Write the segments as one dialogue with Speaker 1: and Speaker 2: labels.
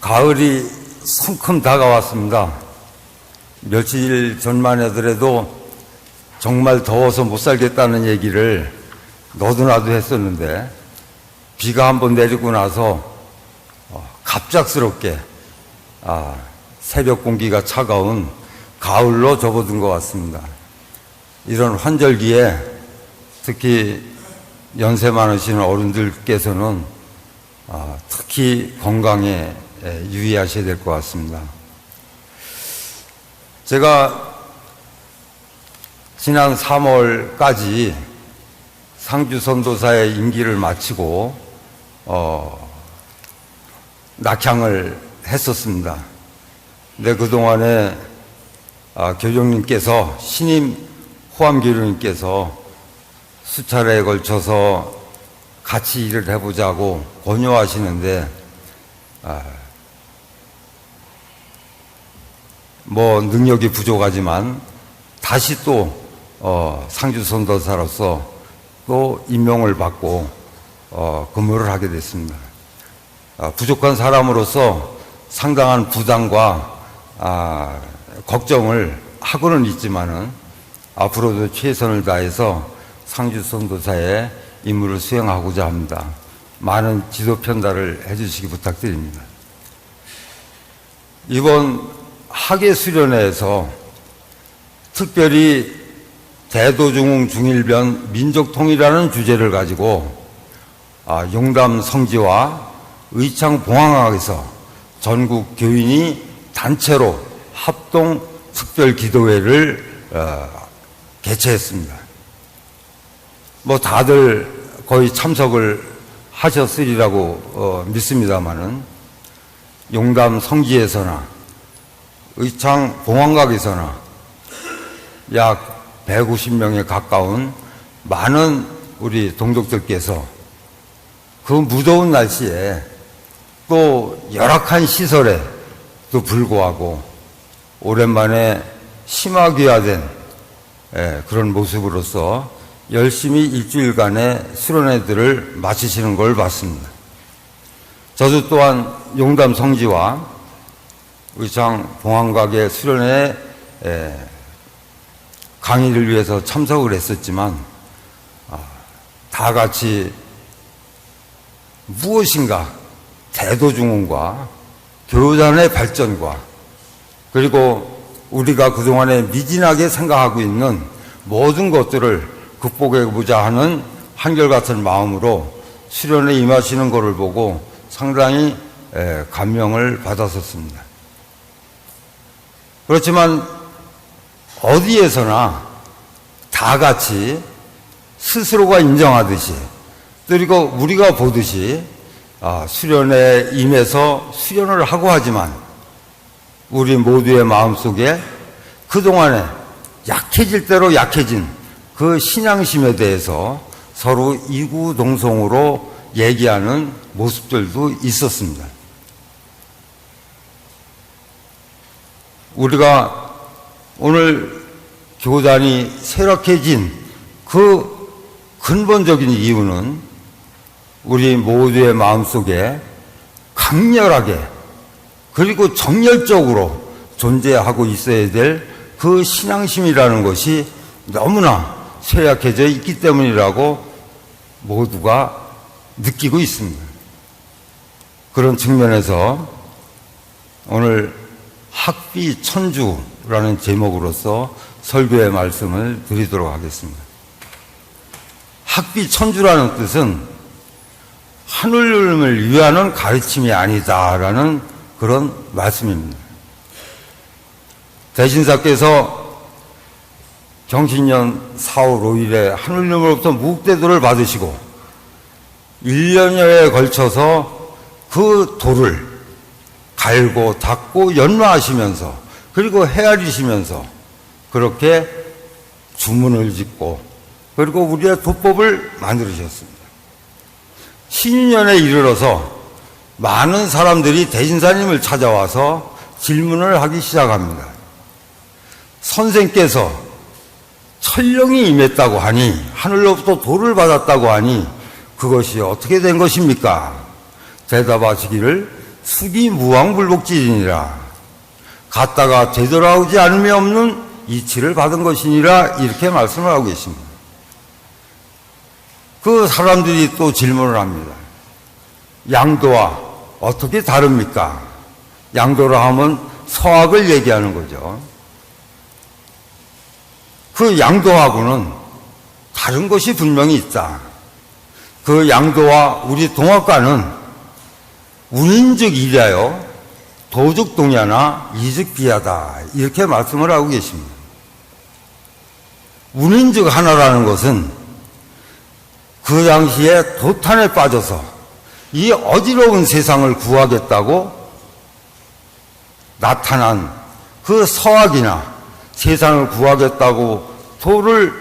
Speaker 1: 가을이 성큼 다가왔습니다. 며칠 전만 하더라도 정말 더워서 못 살겠다는 얘기를 너도나도 했었는데 비가 한번 내리고 나서 갑작스럽게 새벽 공기가 차가운 가을로 접어든 것 같습니다. 이런 환절기에 특히 연세 많으신 어른들께서는 특히 건강에 유의하셔야 될 것 같습니다. 제가 지난 3월까지 상주 선도사의 임기를 마치고 낙향을 했었습니다. 근데 그동안에 교종님께서 신임 호암교육님께서 수차례에 걸쳐서 같이 일을 해보자고 권유하시는데 능력이 부족하지만 다시 또 상주 선도사로서 또 임명을 받고 근무를 하게 됐습니다. 부족한 사람으로서 상당한 부담과 걱정을 하고는 있지만은 앞으로도 최선을 다해서 상주 선도사의 임무를 수행하고자 합니다. 많은 지도 편달을 해주시기 부탁드립니다. 이번 학예 수련회에서 특별히 대도중흥 중일변 민족통일이라는 주제를 가지고 용담 성지와 의창 봉황학에서 전국 교인이 단체로 합동 특별 기도회를 개최했습니다. 다들 거의 참석을 하셨으리라고 믿습니다마는 용담 성지에서나 의창 봉황각에서나 약 150명에 가까운 많은 우리 동족들께서 그 무더운 날씨에 또 열악한 시설에도 불구하고 오랜만에 심화기화된 그런 모습으로서 열심히 일주일간의 수련회들을 마치시는 걸 봤습니다. 저도 또한 용담 성지와 의창 봉황각의 수련회 강의를 위해서 참석을 했었지만 다 같이 무엇인가 대도중흥과 교단의 발전과 그리고 우리가 그동안에 미진하게 생각하고 있는 모든 것들을 극복해보자 하는 한결같은 마음으로 수련에 임하시는 것을 보고 상당히 감명을 받았었습니다. 그렇지만 어디에서나 다 같이 스스로가 인정하듯이 그리고 우리가 보듯이 수련에 임해서 수련을 하고 하지만 우리 모두의 마음속에 그동안에 약해질 대로 약해진 그 신앙심에 대해서 서로 이구동성으로 얘기하는 모습들도 있었습니다. 우리가 오늘 교단이 쇠락해진 그 근본적인 이유는 우리 모두의 마음속에 강렬하게 그리고 정열적으로 존재하고 있어야 될 그 신앙심이라는 것이 너무나 쇠약해져 있기 때문이라고 모두가 느끼고 있습니다. 그런 측면에서 오늘 학비천주라는 제목으로서 설교의 말씀을 드리도록 하겠습니다. 학비천주라는 뜻은 하늘님을 위하는 가르침이 아니다라는 그런 말씀입니다. 대신사께서 경신년 4월 5일에 하늘님으로부터 묵대도를 받으시고 1년여에 걸쳐서 그 도를 갈고 닦고 연마하시면서 그리고 헤아리시면서 그렇게 주문을 짓고 그리고 우리의 도법을 만들으셨습니다. 신년에 이르러서 많은 사람들이 대신사님을 찾아와서 질문을 하기 시작합니다. 선생께서 천령이 임했다고 하니 하늘로부터 도를 받았다고 하니 그것이 어떻게 된 것입니까? 대답하시기를 수기 무왕불복지이니라. 갔다가 되돌아오지 않음이 없는 이치를 받은 것이니라. 이렇게 말씀을 하고 계십니다. 그 사람들이 또 질문을 합니다. 양도와 어떻게 다릅니까? 양도라 하면 서학을 얘기하는 거죠. 그 양도하고는 다른 것이 분명히 있다. 그 양도와 우리 동학과는 운인즉 이하여 도즉 동야나 이즉 비하다. 이렇게 말씀을 하고 계십니다. 운인즉 하나라는 것은 그 당시에 도탄에 빠져서 이 어지러운 세상을 구하겠다고 나타난 그 서학이나 세상을 구하겠다고 도를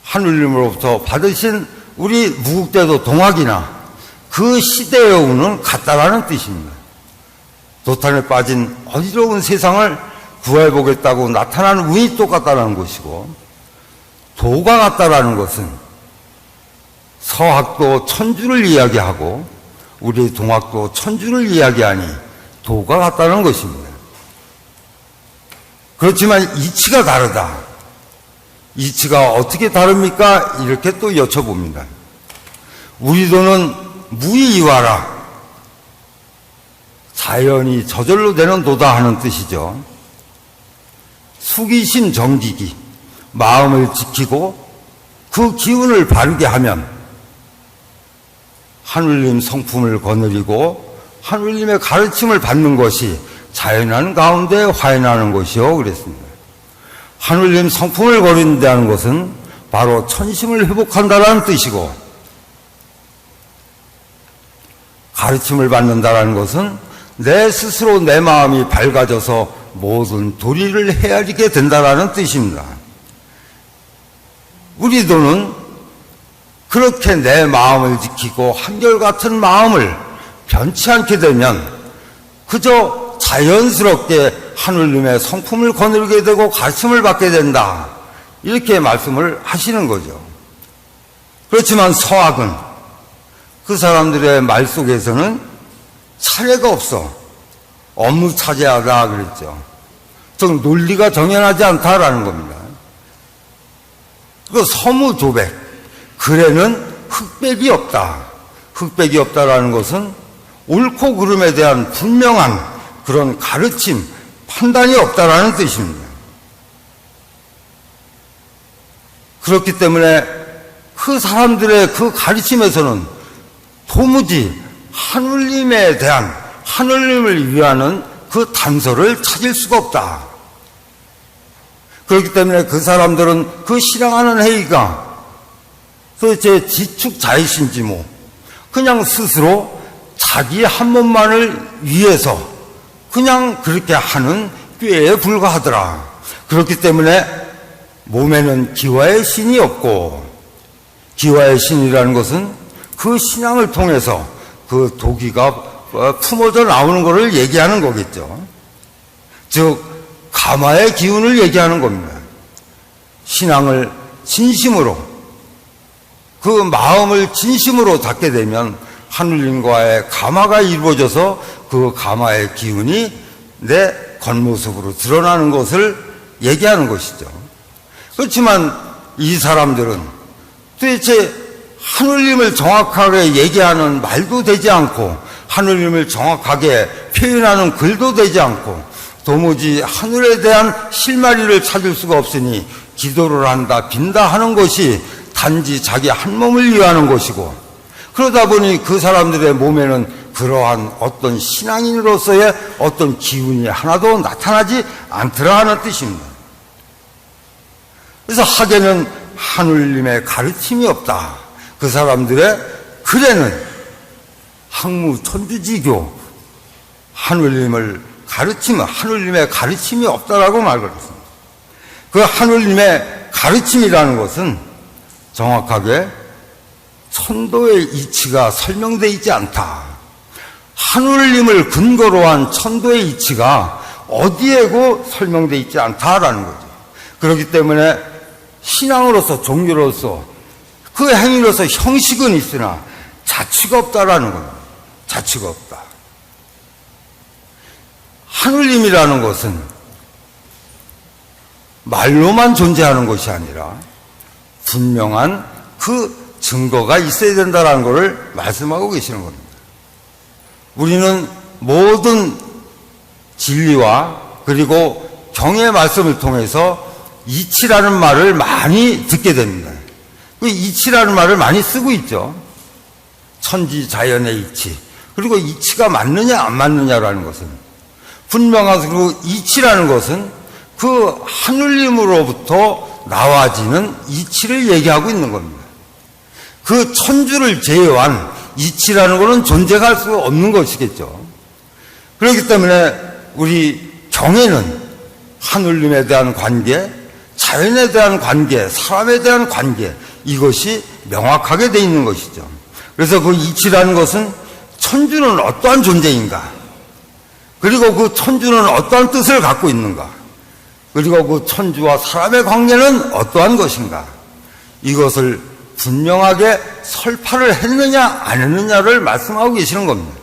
Speaker 1: 하느님으로부터 받으신 우리 무국대도 동학이나 그 시대의 운은 같다라는 뜻입니다. 도탄에 빠진 어지러운 세상을 구해보겠다고 나타난 운이 똑같다는 것이고, 도가 같다라는 것은 서학도 천주를 이야기하고 우리 동학도 천주를 이야기하니 도가 같다는 것입니다. 그렇지만 이치가 다르다. 이치가 어떻게 다릅니까? 이렇게 또 여쭤봅니다. 우리 도는 무이이와라. 자연이 저절로 되는 도다 하는 뜻이죠. 수기심 정기기, 마음을 지키고 그 기운을 바르게 하면 하느님 성품을 거느리고 하느님의 가르침을 받는 것이 자연한 가운데 화해나는 것이요 그랬습니다. 하느님 성품을 거린다는 것은 바로 천심을 회복한다라는 뜻이고, 가르침을 받는다라는 것은 내 스스로 내 마음이 밝아져서 모든 도리를 헤아리게 된다라는 뜻입니다. 우리 도는 그렇게 내 마음을 지키고 한결같은 마음을 변치 않게 되면 그저 자연스럽게 하느님의 성품을 거느리게 되고 가르침을 받게 된다. 이렇게 말씀을 하시는 거죠. 그렇지만 서학은 그 사람들의 말 속에서는 차례가 없어. 업무 차지하다 그랬죠. 즉 논리가 정연하지 않다라는 겁니다. 그 서무조백, 글에는 흑백이 없다. 흑백이 없다라는 것은 옳고 그름에 대한 분명한 그런 가르침, 판단이 없다라는 뜻입니다. 그렇기 때문에 그 사람들의 그 가르침에서는 도무지 하느님에 대한, 하느님을 위하는 그 단서를 찾을 수가 없다. 그렇기 때문에 그 사람들은 그 신앙하는 행위가 도대체 지축자이신지 뭐 그냥 스스로 자기 한 몸만을 위해서 그냥 그렇게 하는 꾀에 불과하더라. 그렇기 때문에 몸에는 기와의 신이 없고, 기와의 신이라는 것은 그 신앙을 통해서 그 도기가 품어져 나오는 것을 얘기하는 거겠죠. 즉 가마의 기운을 얘기하는 겁니다. 신앙을 진심으로, 그 마음을 진심으로 닫게 되면 하느님과의 가마가 이루어져서 그 가마의 기운이 내 겉모습으로 드러나는 것을 얘기하는 것이죠. 그렇지만 이 사람들은 도대체 하느님을 정확하게 얘기하는 말도 되지 않고 하느님을 정확하게 표현하는 글도 되지 않고 도무지 하늘에 대한 실마리를 찾을 수가 없으니 기도를 한다, 빈다 하는 것이 단지 자기 한 몸을 위하는 것이고, 그러다 보니 그 사람들의 몸에는 그러한 어떤 신앙인으로서의 어떤 기운이 하나도 나타나지 않더라 하는 뜻입니다. 그래서 학에는 하느님의 가르침이 없다. 그 사람들의 글에는 학무천주지교, 하느님을 가르치면 하느님의 가르침이 없다라고 말했습니다. 그 하느님의 가르침이라는 것은 정확하게 천도의 이치가 설명되어 있지 않다. 하느님을 근거로 한 천도의 이치가 어디에고 설명되어 있지 않다라는 거죠. 그렇기 때문에 신앙으로서, 종교로서, 그 행위로서 형식은 있으나 자취가 없다라는 겁니다. 자취가 없다. 하느님이라는 것은 말로만 존재하는 것이 아니라 분명한 그 증거가 있어야 된다는 것을 말씀하고 계시는 겁니다. 우리는 모든 진리와 그리고 경의 말씀을 통해서 이치라는 말을 많이 듣게 됩니다. 그 이치라는 말을 많이 쓰고 있죠. 천지자연의 이치. 그리고 이치가 맞느냐 안 맞느냐라는 것은 분명한 그 이치라는 것은 그 하느님으로부터 나와지는 이치를 얘기하고 있는 겁니다. 그 천주를 제외한 이치라는 것은 존재할 수 없는 것이겠죠. 그렇기 때문에 우리 경에는 하느님에 대한 관계, 자연에 대한 관계, 사람에 대한 관계, 이것이 명확하게 되어 있는 것이죠. 그래서 그 이치라는 것은 천주는 어떠한 존재인가, 그리고 그 천주는 어떠한 뜻을 갖고 있는가, 그리고 그 천주와 사람의 관계는 어떠한 것인가, 이것을 분명하게 설파를 했느냐 안 했느냐를 말씀하고 계시는 겁니다.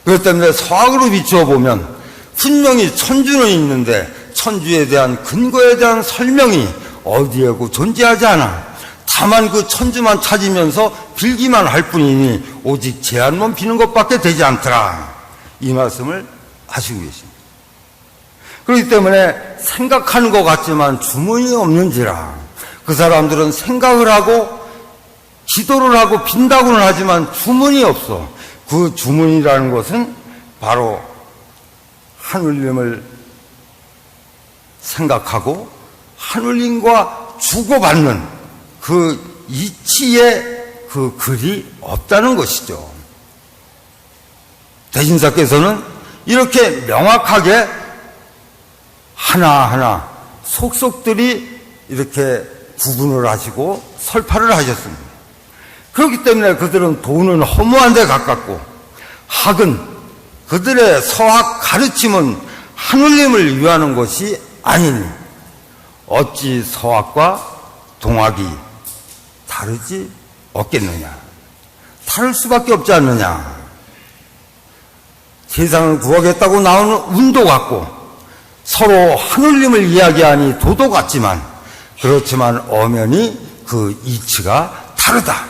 Speaker 1: 그렇기 때문에 서학으로 비추어 보면 분명히 천주는 있는데 천주에 대한 근거에 대한 설명이 어디에고 존재하지 않아. 다만 그 천주만 찾으면서 빌기만 할 뿐이니 오직 제한만 비는 것밖에 되지 않더라. 이 말씀을 하시고 계십니다. 그렇기 때문에 생각하는 것 같지만 주문이 없는지라. 그 사람들은 생각을 하고 기도를 하고 빈다고는 하지만 주문이 없어. 그 주문이라는 것은 바로 하느님을 생각하고 하느님과 주고받는 그 이치의 그 글이 없다는 것이죠. 대신사께서는 이렇게 명확하게 하나하나 속속들이 이렇게 구분을 하시고 설파를 하셨습니다. 그렇기 때문에 그들은 도는 허무한 데 가깝고 학은 그들의 서학 가르침은 하느님을 위하는 것이 아니니 어찌 서학과 동학이 다르지 없겠느냐. 다를 수밖에 없지 않느냐. 세상을 구하겠다고 나오는 운도 같고 서로 하느님을 이야기하니 도도 같지만 그렇지만 엄연히 그 이치가 다르다.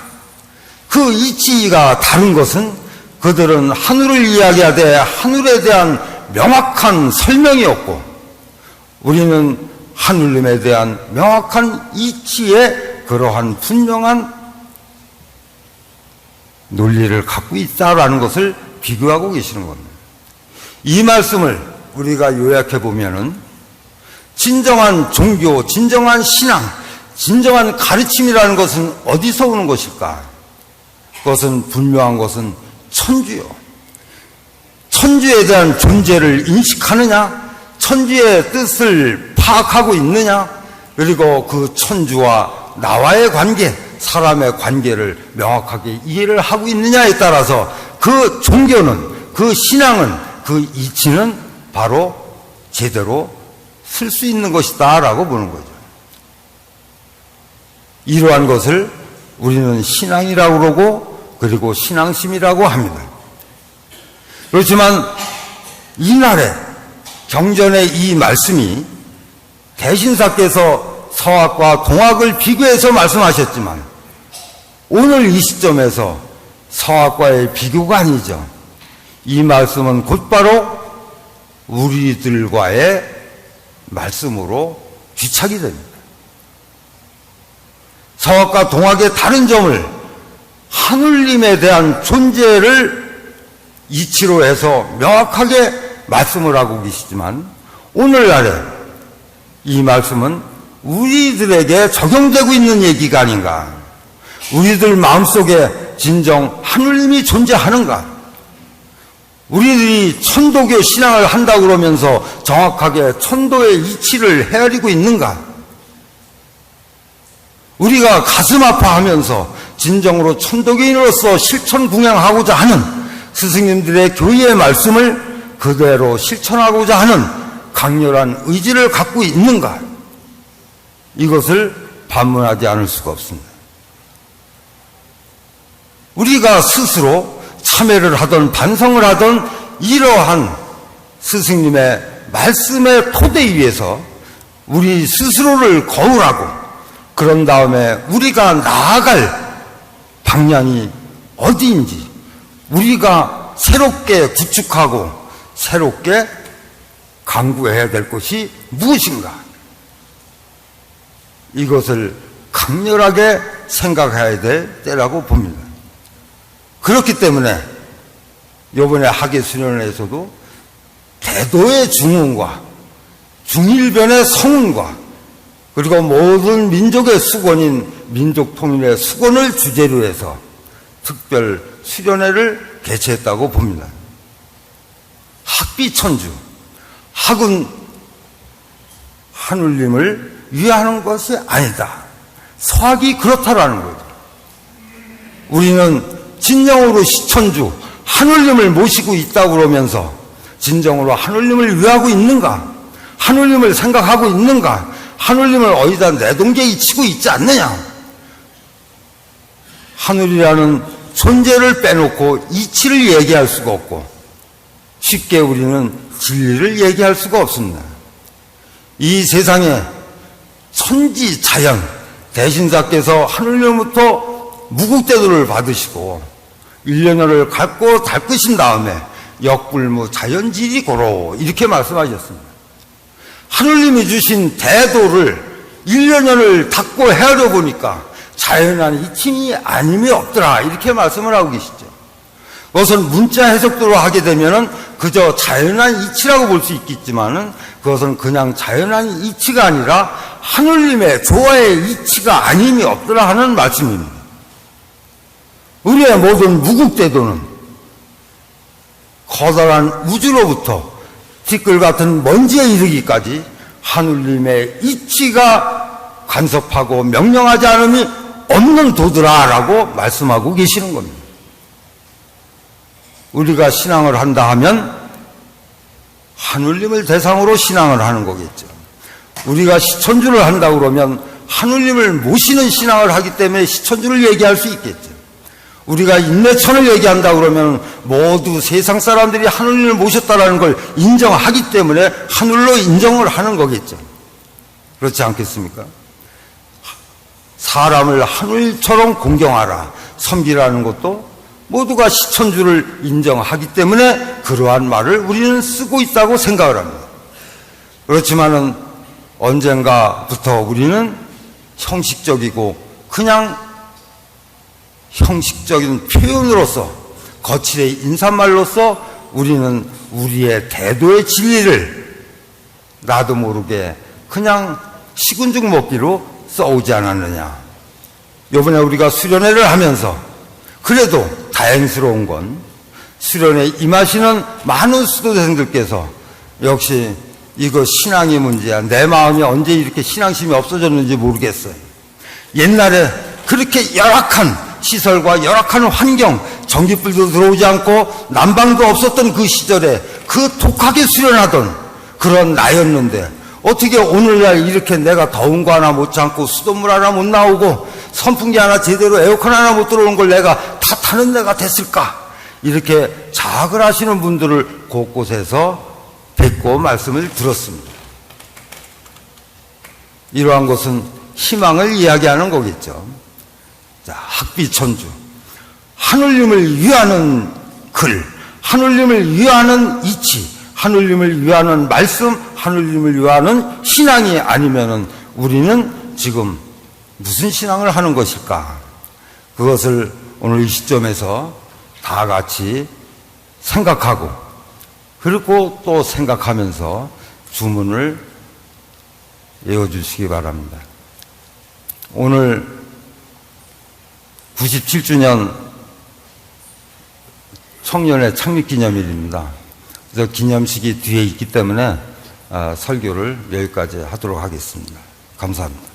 Speaker 1: 그 이치가 다른 것은 그들은 하늘을 이야기하되 하늘에 대한 명확한 설명이 없고 우리는 하느님에 대한 명확한 이치의 그러한 분명한 논리를 갖고 있다라는 것을 비교하고 계시는 겁니다. 이 말씀을 우리가 요약해 보면은 진정한 종교, 진정한 신앙, 진정한 가르침이라는 것은 어디서 오는 것일까? 그것은 분명한 것은 천주요. 천주에 대한 존재를 인식하느냐, 천주의 뜻을 파악하고 있느냐, 그리고 그 천주와 나와의 관계, 사람의 관계를 명확하게 이해를 하고 있느냐에 따라서 그 종교는, 그 신앙은, 그 이치는 바로 제대로 쓸 수 있는 것이다 라고 보는 거죠. 이러한 것을 우리는 신앙이라고 그러고 그리고 신앙심이라고 합니다. 그렇지만 이날에 경전의 이 말씀이 대신사께서 서학과 동학을 비교해서 말씀하셨지만 오늘 이 시점에서 서학과의 비교가 아니죠. 이 말씀은 곧바로 우리들과의 말씀으로 귀착이 됩니다. 서학과 동학의 다른 점을 하느님에 대한 존재를 이치로 해서 명확하게 말씀을 하고 계시지만 오늘날에 이 말씀은 우리들에게 적용되고 있는 얘기가 아닌가. 우리들 마음속에 진정 하느님이 존재하는가. 우리들이 천도교 신앙을 한다고 그러면서 정확하게 천도의 이치를 헤아리고 있는가. 우리가 가슴 아파하면서 진정으로 천도교인으로서 실천궁행하고자 하는 스승님들의 교리의 말씀을 그대로 실천하고자 하는 강렬한 의지를 갖고 있는가. 이것을 반문하지 않을 수가 없습니다. 우리가 스스로 참회를 하던 반성을 하던 이러한 스승님의 말씀의 토대 위에서 우리 스스로를 거울하고 그런 다음에 우리가 나아갈 방향이 어디인지 우리가 새롭게 구축하고 새롭게 강구해야 될 것이 무엇인가, 이것을 강렬하게 생각해야 될 때라고 봅니다. 그렇기 때문에 이번에 학예 수련회에서도 대도의 중흥과 중일변의 성운과 그리고 모든 민족의 수건인 민족통일의 수건을 주제로 해서 특별 수련회를 개최했다고 봅니다. 학비천주, 학은 하느님을 위하는 것이 아니다. 서학이 그렇다라는 거죠. 우리는 진정으로 시천주, 하느님을 모시고 있다고 그러면서 진정으로 하느님을 위하고 있는가? 하느님을 생각하고 있는가? 하느님을 어디다 내동계에 치고 있지 않느냐? 하늘이라는 존재를 빼놓고 이치를 얘기할 수가 없고 쉽게 우리는 진리를 얘기할 수가 없습니다. 이 세상에 천지 자연 대신사께서 하늘로부터 무국대도를 받으시고 1년을 갖고 닦으신 다음에 역불무 자연질이 고로 이렇게 말씀하셨습니다. 하늘님이 주신 대도를 1년을 닦고 헤아려 보니까 자연한 이침이 아님이 없더라 이렇게 말씀을 하고 계시죠. 그것은 문자 해석대로 하게 되면은 그저 자연한 이치라고 볼 수 있겠지만은 그것은 그냥 자연한 이치가 아니라 하늘님의 조화의 이치가 아님이 없더라 하는 말씀입니다. 우리의 모든 무국대도는 커다란 우주로부터 티끌 같은 먼지에 이르기까지 하늘님의 이치가 간섭하고 명령하지 않음이 없는 도드라라고 말씀하고 계시는 겁니다. 우리가 신앙을 한다 하면 하늘님을 대상으로 신앙을 하는 거겠죠. 우리가 시천주를 한다 그러면 하늘님을 모시는 신앙을 하기 때문에 시천주를 얘기할 수 있겠죠. 우리가 인내천을 얘기한다 그러면 모두 세상 사람들이 하늘님을 모셨다라는 걸 인정하기 때문에 하늘로 인정을 하는 거겠죠. 그렇지 않겠습니까? 사람을 하늘처럼 공경하라, 섬기라는 것도 모두가 시천주를 인정하기 때문에 그러한 말을 우리는 쓰고 있다고 생각을 합니다. 그렇지만은 언젠가부터 우리는 형식적이고 그냥 형식적인 표현으로서 거칠의 인사말로서 우리는 우리의 대도의 진리를 나도 모르게 그냥 식은죽 먹기로 써오지 않았느냐. 이번에 우리가 수련회를 하면서 그래도 다행스러운 건 수련회에 임하시는 많은 수도생들께서 역시 이거 신앙의 문제야. 내 마음이 언제 이렇게 신앙심이 없어졌는지 모르겠어요. 옛날에 그렇게 열악한 시설과 열악한 환경, 전기불도 들어오지 않고 난방도 없었던 그 시절에 그 독하게 수련하던 그런 나였는데 어떻게 오늘날 이렇게 내가 더운 거 하나 못 참고 수돗물 하나 못 나오고 선풍기 하나 제대로 에어컨 하나 못 들어오는 걸 내가 다 타는 내가 됐을까? 이렇게 자학을 하시는 분들을 곳곳에서 뵙고 말씀을 들었습니다. 이러한 것은 희망을 이야기하는 거겠죠. 자, 학비천주, 하늘님을 위하는 글, 하늘님을 위하는 이치, 하늘님을 위하는 말씀, 하늘님을 위하는 신앙이 아니면은 우리는 지금 무슨 신앙을 하는 것일까? 그것을 오늘 이 시점에서 다 같이 생각하고 그리고 또 생각하면서 주문을 외워주시기 바랍니다. 오늘 97주년 청년의 창립기념일입니다. 그래서 기념식이 뒤에 있기 때문에 설교를 여기까지 하도록 하겠습니다. 감사합니다.